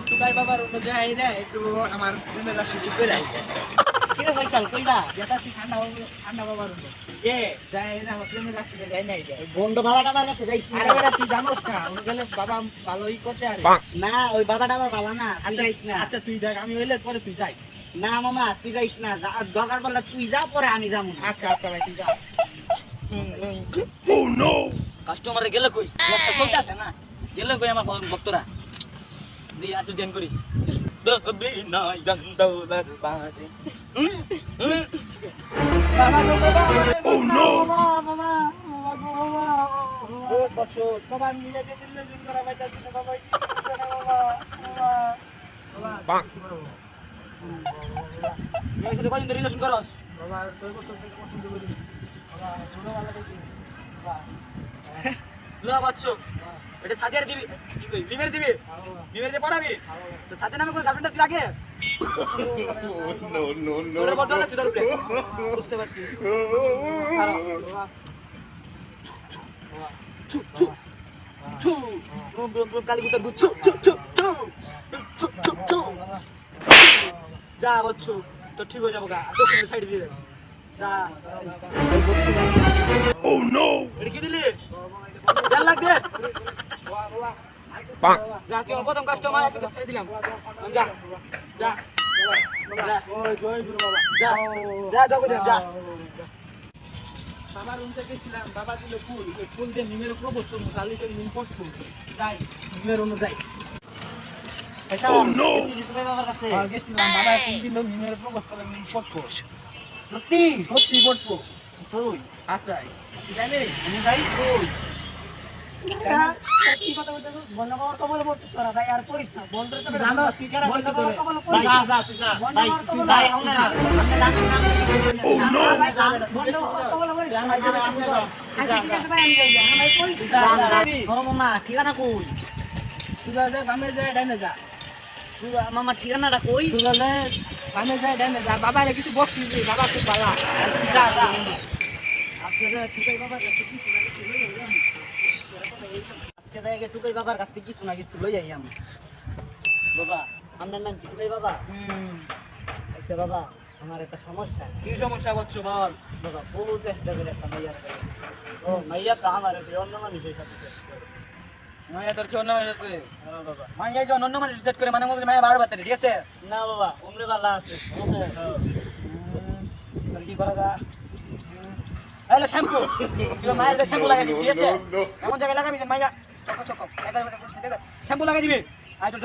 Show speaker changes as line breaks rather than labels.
টুকাই বাবার অন্য যাই রে একটু আমার প্রেমের রাশি দিবে রাই
কি রে ফয়সাল কইলা
যেটা তুই ঠান্ডা বাবার অন্য
এ
যাই রে আমার প্রেমের রাশি যাই নাই রে
বন্ধু বাবাটা আমার কাছে যাইছ না
আরে বেটা তুই জানোস না ওই গেলে বাবা ভালোই করতে আরে
না ওই বাবাটা আমার ভালো না তুই যাইস না
আচ্ছা তুই দেখ আমি হইলে পরে তুই যাই
না মামা তুই যাইস না দরকার পড়লে তুই যা পরে আমি যাবো না
আচ্ছা আচ্ছা ভাই তুই যা
কাস্টমারে গেলে কই
একটা চলতেছে না
গেলে কই আমার ভক্তরা দি আর ধ্যান করি দবি নাই জন্দৌলার বাজে
বাবা বাবা ও নো
মামা
ও কচ্ছো বাবা মিলে দিলে দিন করা বাইতা দিন বাবা কি করতে না বাবা বাবা
এই সাথে কয়দিন ধরে রিলেশন করস
বাবা তোর কত পছন্দ করি বাবা ছোটবেলা থেকে বাবা
লো বাচ্চো এটা সাদিয়ার দিবি কি কই লিমের দিবি লিমের যে পড়াবি তো সাথে নামে কোন গার্লফ্রেন্ড ছিল আগে
no,
তোর
no.
বড় আছে তোর উপরে বুঝতে পারছি ছু ছু ছু রুম রুম রুম কালী কুতার ছু ছু ছু ছু ছু ছু ছু যা বাচ্চো তো ঠিক হয়ে যাবো গা দক্ষিণ সাইড দিয়ে যা ও নো এটা কি দিলি জাল লাগ দে যা তুই প্রথম কাস্টমার আছে তো ছেড়ে দিলাম যা যা
ওই জয় গুরু বাবা
যা যা জগো যা
বাবার রুম থেকে গেছিলাম বাবা দিল ফুল ওই ফুল দিয়ে নিমের প্রপোজ করবো কালিকে নিম পড়ছো যাই নিমের অন্য যাই
ও নো তুই বাবার কাছে
গেছিলাম বাবা ফুল দিল নিমের প্রপোজ করে নিম পড়ছো
সত্যি
সত্যি পড়বো
তুই
আচ্ছাই জানি
আমি যাই তুই কি কথা বলতে বন্ধ বাবার কবলে পড়তে তোরা ভাই আর করিস না বন্ধ তো
জানো স্পিকার আছে তোরে
ভাই
যা যা তুই যা
ভাই তুই ভাই আমরা না আমরা জানি না ও নো বন্ধ বাবার কবলে পড়িস না ভাই আচ্ছা ঠিক আছে ভাই আমি যাই আমি কইছি ও মামা ঠিকানা কই
তুই যা কামে যা ডাইনে যা
তুই মামা ঠিকানাটা কই
তুই যা কামে যা ডাইনে যা বাবারে কিছু বকছিস রে বাবা খুব ভালো যা যা আপনারা ঠিকই বাবা কাছে কিছু না কিছু লই যাই
আজকে যাই টুকাই বাবার কাছ থেকে কিছু না কিছু লই যাই আমি বাবা আপনার নাম টুকাই বাবা আচ্ছা বাবা আমার একটা সমস্যা
কি সমস্যা করছো বল
বাবা বহু চেষ্টা করে একটা মাইয়া ও মাইয়া তো আমার অন্য মানুষের সাথে চেষ্টা করে
মাইয়া তোর কেউ না হয়েছে
হ্যাঁ বাবা
মাইয়া যে অন্য মানুষ সেট করে মানে মধ্যে মাইয়া বারবার ঠিক আছে
না বাবা উমরে বালা আছে
তোর কি করা যা হ্যালো শ্যাম্পু তুই মায়ের শ্যাম্পু লাগাই দিবি ঠিক আছে এমন জায়গায় লাগাবি যে মাইয়া চক চক শ্যাম্পু লাগাই দিবি আয় তোর